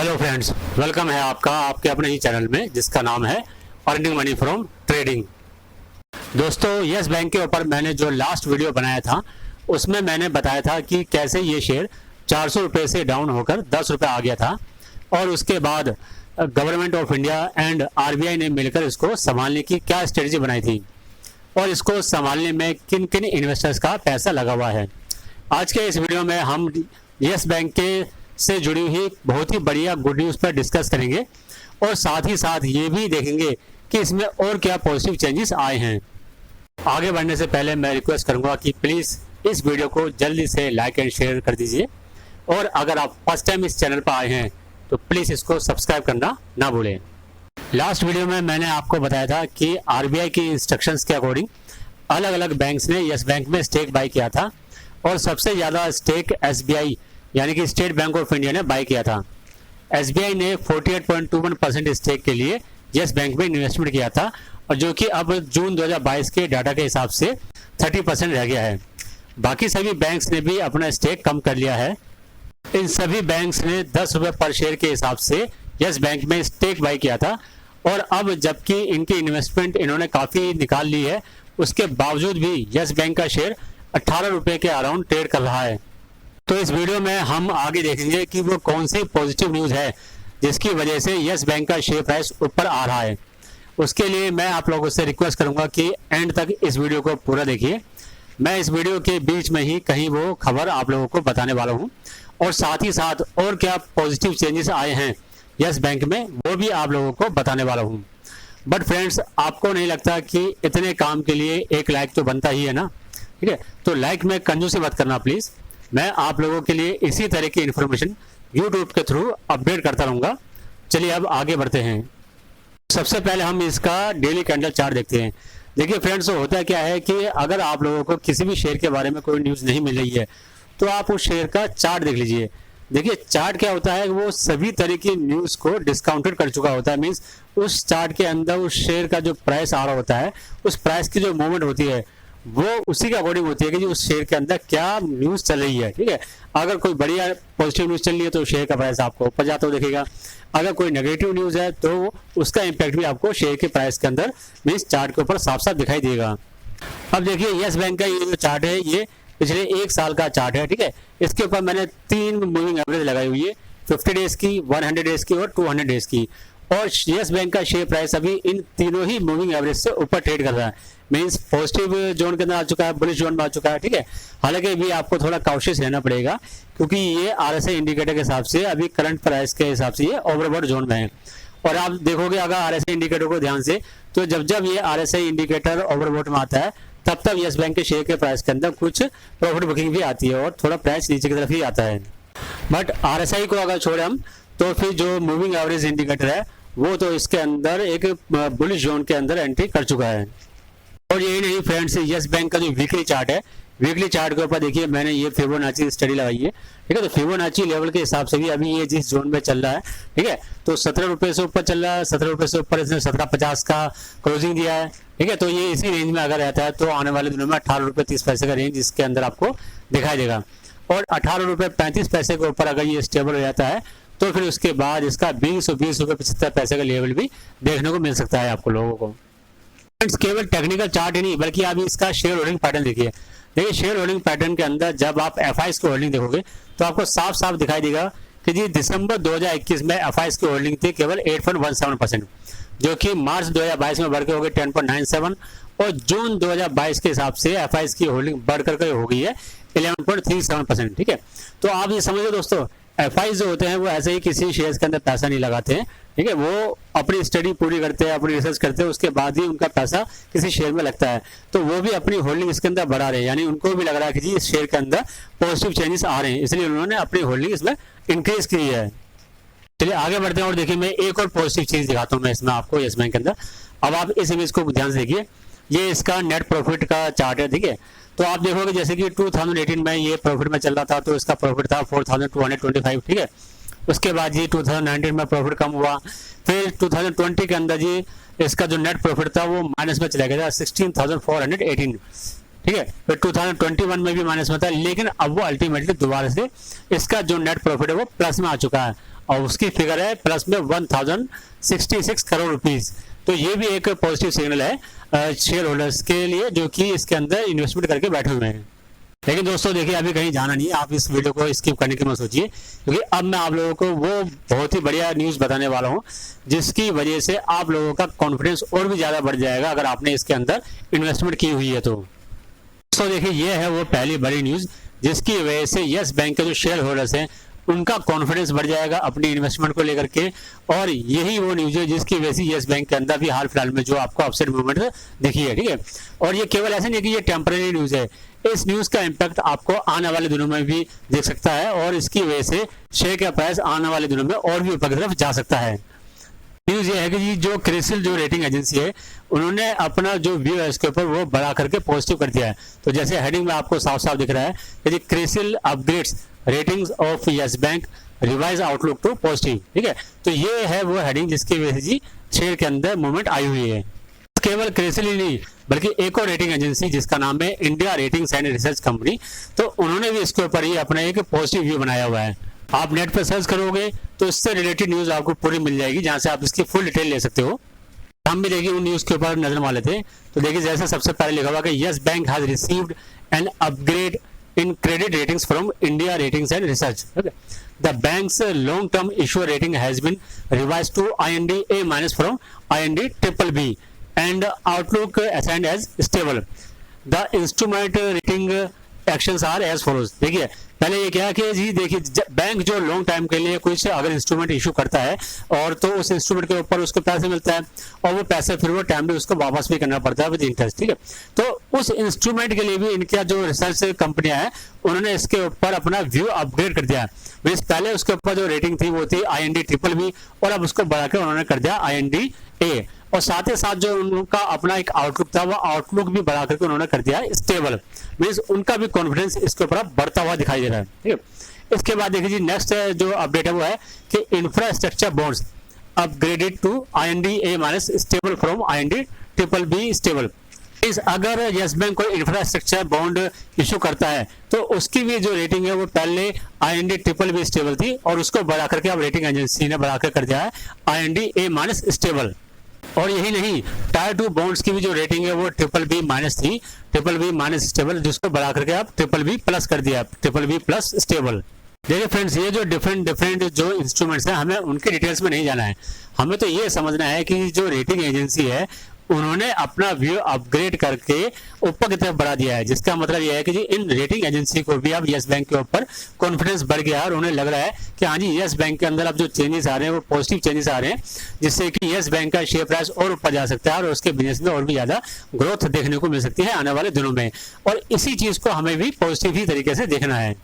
Hello friends, welcome है आपका आपके अपने ही चैनल में जिसका नाम है अर्निंग मनी फ्रॉम ट्रेडिंग। दोस्तों, यस बैंक के ऊपर मैंने जो लास्ट वीडियो बनाया था उसमें मैंने बताया था कि कैसे ये शेयर 400 रुपये से डाउन होकर 10 रुपये आ गया था और उसके बाद government of India and RBI ने मिलकर इसको संभालने की क्या स्ट्रेटजी बनाई थी और इसको संभालने में किन किन इन्वेस्टर्स का पैसा लगा हुआ है। आज के इस वीडियो में हम यस बैंक के से जुड़ी हुई बहुत ही बढ़िया गुड न्यूज़ पर डिस्कस करेंगे और साथ ही साथ ये भी देखेंगे कि इसमें और क्या पॉजिटिव चेंजेस आए हैं। आगे बढ़ने से पहले मैं रिक्वेस्ट करूंगा कि प्लीज़ इस वीडियो को जल्दी से लाइक एंड शेयर कर दीजिए और अगर आप फर्स्ट टाइम इस चैनल पर आए हैं तो प्लीज़ इसको सब्सक्राइब करना ना भूलें। लास्ट वीडियो में मैंने आपको बताया था कि आरबीआई की इंस्ट्रक्शंस के अकॉर्डिंग अलग अलग बैंक्स ने यस बैंक में स्टेक बाई किया था और सबसे ज़्यादा स्टेक एसबीआई यानी कि स्टेट बैंक ऑफ इंडिया ने बाई किया था। एसबीआई ने 48.21% स्टेक के लिए यस बैंक में इन्वेस्टमेंट किया था और जो कि अब जून 2022 के डाटा के हिसाब से 30% रह गया है। बाकी सभी बैंक्स ने भी अपना स्टेक कम कर लिया है। इन सभी बैंक्स ने 10 रुपये पर शेयर के हिसाब से यस बैंक में स्टेक बाई किया था और अब जबकि इनकी इन्वेस्टमेंट इन्होंने काफ़ी निकाल ली है, उसके बावजूद भी यस बैंक का शेयर 18 रुपये के अराउंड ट्रेड कर रहा है। तो इस वीडियो में हम आगे देखेंगे कि वो कौन सी पॉजिटिव न्यूज़ है जिसकी वजह से यस बैंक का शेयर प्राइस ऊपर आ रहा है। उसके लिए मैं आप लोगों से रिक्वेस्ट करूंगा कि एंड तक इस वीडियो को पूरा देखिए। मैं इस वीडियो के बीच में ही कहीं वो खबर आप लोगों को बताने वाला हूं और साथ ही साथ और क्या पॉजिटिव चेंजेस आए हैं यस बैंक में वो भी आप लोगों को बताने वाला हूँ। बट फ्रेंड्स, आपको नहीं लगता कि इतने काम के लिए एक लाइक तो बनता ही है ना? ठीक है, तो लाइक में कंजूसी मत करना प्लीज़। मैं आप लोगों के लिए इसी तरह की इन्फॉर्मेशन यूट्यूब के थ्रू अपडेट करता रहूँगा। चलिए अब आगे बढ़ते हैं। सबसे पहले हम इसका डेली कैंडल चार्ट देखते हैं। देखिए फ्रेंड्स, होता क्या है कि अगर आप लोगों को किसी भी शेयर के बारे में कोई न्यूज़ नहीं मिल रही है तो आप उस शेयर का चार्ट देख लीजिए। देखिए चार्ट क्या होता है, वो सभी तरह की न्यूज़ को डिस्काउंटेड कर चुका होता है। मीन्स उस चार्ट के अंदर उस शेयर का जो प्राइस आ रहा होता है, उस प्राइस की जो मूवमेंट होती है वो उसी के अकॉर्डिंग होती है कि जी उस शेयर के अंदर क्या न्यूज़ चल रही है। ठीक है, अगर कोई बढ़िया पॉजिटिव न्यूज़ चल रही है तो शेयर का प्राइस आपको ऊपर जाता हुआ दिखेगा। अगर कोई नेगेटिव न्यूज़ है तो उसका इम्पैक्ट भी आपको शेयर के प्राइस के अंदर मीन्स चार्ट के ऊपर साफ साफ दिखाई देगा। अब देखिए यस बैंक का ये जो चार्ट है ये पिछले एक साल का चार्ट है। ठीक है, इसके ऊपर मैंने 3 मूविंग एवरेज लगाई हुई है, 50 डेज की, 100 डेज की और 200 डेज की। और यस बैंक का शेयर प्राइस अभी इन तीनों ही मूविंग एवरेज से ऊपर ट्रेड कर रहा है। मीन्स पॉजिटिव जोन के अंदर आ चुका है, बुलिश जोन में आ चुका है। ठीक है, हालांकि भी आपको थोड़ा कॉशियस रहना पड़ेगा क्योंकि ये आरएसआई इंडिकेटर के हिसाब से अभी करंट प्राइस के हिसाब से ये ओवरबॉट जोन में है। और आप देखोगे अगर आरएसआई इंडिकेटर को ध्यान से, तो जब जब ये आरएसआई इंडिकेटर ओवरबॉट में आता है तब तब यस बैंक के शेयर के प्राइस के अंदर कुछ प्रॉफिट बुकिंग भी आती है और थोड़ा प्राइस नीचे की तरफ ही आता है। बट आरएसआई को अगर छोड़े हम तो फिर जो मूविंग एवरेज इंडिकेटर है वो तो इसके अंदर एक बुलिश जोन के अंदर एंट्री कर चुका है। और यही नहीं फ्रेंड्स, यस बैंक का जो वीकली चार्ट है, वीकली चार्ट के ऊपर देखिए मैंने ये फिबोनाची स्टडी लगाई है। ठीक है, तो फिबोनाची लेवल के हिसाब से भी अभी ये जिस जोन में चल रहा है, ठीक है, तो 17 रुपये से ऊपर चल रहा है। 17 रुपये से ऊपर इसने 17.50 का क्लोजिंग दिया है। ठीक है, तो ये इसी रेंज में अगर रहता है तो आने वाले दिनों में 18 रुपये 30 पैसे का रेंज इसके अंदर आपको दिखाई देगा। और 18 रुपये 35 पैसे के ऊपर अगर ये स्टेबल हो जाता है तो फिर उसके बाद इसका 20 और 20 रुपये 75 पैसे का लेवल भी देखने को मिल सकता है आपको लोगों को। केवल टेक्निकल चार्ट ही नहीं बल्कि आप इसका शेयर होल्डिंग पैटर्न देखिए। देखिए शेयर होल्डिंग पैटर्न के अंदर जब आप एफआईएस की होल्डिंग देखोगे तो आपको साफ साफ दिखाई देगा कि जी दिसंबर 2021 में एफआईएस की होल्डिंग थी केवल 8.17%, जो कि मार्च 2022 में बढ़कर हो गई 10.97 और जून 2022 के हिसाब से एफआईएस की होल्डिंग बढ़कर के हो गई है 11.37%। ठीक है, तो आप ये समझो दोस्तों, एफआईएस जो होते हैं वो ऐसे ही किसी शेयर्स के अंदर पैसा नहीं लगाते हैं। ठीक है, वो अपनी स्टडी पूरी करते हैं, अपनी रिसर्च करते हैं, उसके बाद ही उनका पैसा किसी शेयर में लगता है। तो वो भी अपनी होल्डिंग इसके अंदर बढ़ा रहे हैं, यानी उनको भी लग रहा है कि जी इस शेयर के अंदर पॉजिटिव चेंजेस आ रहे हैं, इसलिए उन्होंने अपनी होल्डिंग इसमें इंक्रीज की है। चलिए आगे बढ़ते हैं और देखिए मैं एक और पॉजिटिव चीज दिखाता हूँ मैं इसमें आपको यस बैंक के अंदर। अब आप इस इमेज को ध्यान से देखिए, ये इसका नेट प्रॉफिट का चार्ट है। ठीक है, तो आप देखोगे जैसे कि 2018 में ये प्रॉफिट में चल रहा था तो इसका प्रॉफिट था 4225। ठीक है, उसके बाद जी 2019 में प्रॉफिट कम हुआ, फिर 2020 के अंदर जी इसका जो नेट प्रॉफिट था वो माइनस में चला गया था 16,418। ठीक है, फिर 2021 में भी माइनस में था, लेकिन अब वो अल्टीमेटली दोबारा से इसका जो नेट प्रॉफिट है वो प्लस में आ चुका है। और उसकी फिगर है प्लस में 1066 करोड़ रुपीस। तो ये भी एक पॉजिटिव सिग्नल है शेयर होल्डर्स के लिए जो कि इसके अंदर इन्वेस्टमेंट करके बैठे हुए हैं। लेकिन दोस्तों देखिए, अभी कहीं जाना नहीं है, आप इस वीडियो को स्किप करने की मत सोचिए, क्योंकि अब मैं आप लोगों को वो बहुत ही बढ़िया न्यूज़ बताने वाला हूँ जिसकी वजह से आप लोगों का कॉन्फिडेंस और भी ज़्यादा बढ़ जाएगा अगर आपने इसके अंदर इन्वेस्टमेंट की हुई है तो। दोस्तों देखिए, ये है वो पहली बड़ी न्यूज़ जिसकी वजह से यस बैंक के जो शेयर होल्डर्स हैं उनका कॉन्फिडेंस बढ़ जाएगा अपनी इन्वेस्टमेंट को लेकर के। और यही वो न्यूज़ है जिसकी वजह से यस बैंक के अंदर भी हाल फिलहाल में जो आपको अपसेट मूवमेंट देखी है, ठीक है। और ये केवल ऐसे नहीं कि ये टेम्परेरी न्यूज़ है, इस न्यूज़ का इम्पैक्ट आपको आने वाले दिनों में भी देख सकता है और इसकी वजह से शेयर का प्राइस आने वाले दिनों में और भी ऊपर की तरफ जा सकता है। न्यूज़ ये है कि जी जो क्रिसिल जो रेटिंग एजेंसी है उन्होंने अपना जो व्यू है इसके ऊपर वो बढ़ा करके पॉजिटिव कर दिया है। तो जैसे हेडिंग में आपको साफ साफ दिख रहा है कि जी CRISIL upgrades ratings of Yes Bank revise outlook to positive, ठीक है। तो ये है वो हेडिंग जिसकी वजह से जी शेयर के अंदर मूवमेंट आई हुई है। केवल क्रिसिल ही नहीं बल्कि एक और रेटिंग एजेंसी जिसका नाम है India ratings and research company, तो उन्होंने भी इसके ऊपर ही अपना एक पॉजिटिव व्यू बनाया हुआ है। आप नेट पर सर्च करोगे तो इससे रिलेटेड न्यूज़ आपको पूरी मिल जाएगी जहां से आप इसकी फुल डिटेल ले सकते हो। हम भी देखिए उन न्यूज़ के ऊपर नजर मार लेते हैं। तो देखिए जैसे सबसे पहले लिखा हुआ कि yes bank has received an upgrade in credit ratings from India Ratings and Research. Okay. The bank's long-term issuer rating has been revised to IND A- from IND BBB and outlook assigned as stable. The instrument rating actions are as follows. देखिए पहले ये क्या कि जी देखिए bank जो long time के लिए कुछ अगर इंस्ट्रूमेंट इशू करता है और तो उस इंस्ट्रूमेंट के ऊपर उसको पैसे मिलता है और वो पैसे फिर वो टाइम भी उसको वापस भी करना पड़ता है विद इंटरेस्ट, ठीक है। तो उस इंस्ट्रूमेंट के लिए भी इनका जो रिसर्च कंपनियां हैं उन्होंने इसके ऊपर अपना व्यू अपग्रेड कर दिया है। पहले उसके ऊपर जो रेटिंग थी वो थी IND BBB और अब उसको बढ़ा के उन्होंने कर दिया IND A और साथ ही साथ जो उनका अपना एक आउटलुक था वो आउटलुक भी बढ़ा करके उन्होंने कर दिया स्टेबल। मींस उनका भी कॉन्फिडेंस इसके ऊपर बढ़ता हुआ दिखाई दे रहा है, ठीक है। इसके बाद देखिए जी नेक्स्ट जो अपडेट है वो है कि infrastructure bonds upgraded to IND A- stable from IND BBB stable. इस अगर यस बैंक कोई इंफ्रास्ट्रक्चर बॉन्ड इशू करता है तो उसकी भी जो रेटिंग है वो पहले IND BBB स्टेबल थी और उसको बढ़ा करके अब रेटिंग एजेंसी ने बढ़ा कर दिया है IND A- स्टेबल। और यही नहीं, टायर 2 बॉन्ड्स की भी जो रेटिंग है वो BBB- थी, BBB- स्टेबल, जिसको बढ़ा करके अब BBB+ कर दिया, BBB+ स्टेबल। देखिए फ्रेंड्स, ये जो डिफरेंट जो इंस्ट्रूमेंट्स हैं हमें उनके डिटेल्स में नहीं जाना है, हमें तो ये समझना है कि जो रेटिंग एजेंसी है उन्होंने अपना व्यू अपग्रेड करके ऊपर की तरफ बढ़ा दिया है। जिसका मतलब यह है कि जी इन रेटिंग एजेंसी को भी अब यस बैंक के ऊपर कॉन्फिडेंस बढ़ गया और उन्हें लग रहा है कि हाँ जी यस बैंक के अंदर अब जो चेंजेस आ रहे हैं वो पॉजिटिव चेंजेस आ रहे हैं जिससे कि यस बैंक का शेयर प्राइस और ऊपर जा सकता है और उसके बिजनेस में और भी ज्यादा ग्रोथ देखने को मिल सकती है आने वाले दिनों में। और इसी चीज को हमें भी पॉजिटिव ही तरीके से देखना है।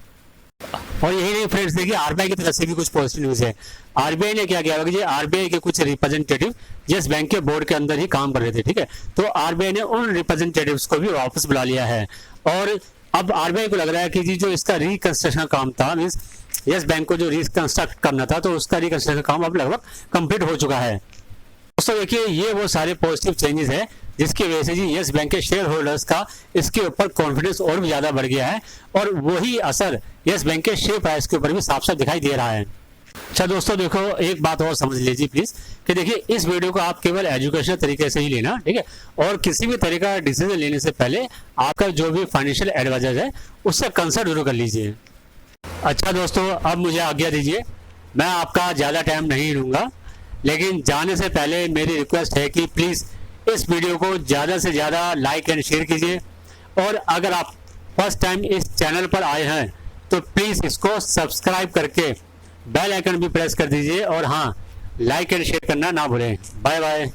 और यही नहीं फ्रेंड्स, देखिए RBI की तरफ से भी कुछ पॉजिटिव न्यूज है। RBI ने क्या किया कि RBI के कुछ रिप्रेजेंटेटिव यस बैंक के बोर्ड के अंदर ही काम कर रहे थे, ठीक है। तो RBI ने उन रिप्रेजेंटेटिव्स को भी वापस बुला लिया है और अब RBI को लग रहा है कि जी जो इसका रिकंस्ट्रक्शन काम था, मींस यस बैंक को जो रिकंस्ट्रक्ट करना था तो उसका रिकंस्ट्रक्शन काम अब लगभग कंप्लीट हो चुका है। दोस्तों देखिए ये वो सारे पॉजिटिव चेंजेस है जिसकी वजह से जी यस बैंक के शेयर होल्डर्स का इसके ऊपर कॉन्फिडेंस और भी ज्यादा बढ़ गया है और वही असर यस बैंक के शेयर प्राइस के ऊपर भी साफ साफ दिखाई दे रहा है। अच्छा दोस्तों देखो, एक बात और समझ लीजिए प्लीज कि देखिए इस वीडियो को आप केवल एजुकेशनल तरीके से ही लेना, ठीक है। और किसी भी तरह का डिसीजन लेने से पहले आपका जो भी फाइनेंशियल एडवाइजर है उससे कंसल्ट जरूर कर लीजिए। अच्छा दोस्तों, अब मुझे आज्ञा दीजिए, मैं आपका ज्यादा टाइम नहीं लूंगा, लेकिन जाने से पहले मेरी रिक्वेस्ट है कि प्लीज इस वीडियो को ज़्यादा से ज़्यादा लाइक एंड शेयर कीजिए और अगर आप फर्स्ट टाइम इस चैनल पर आए हैं तो प्लीज़ इसको सब्सक्राइब करके बेल आइकन भी प्रेस कर दीजिए और हाँ, लाइक एंड शेयर करना ना भूलें। Bye bye.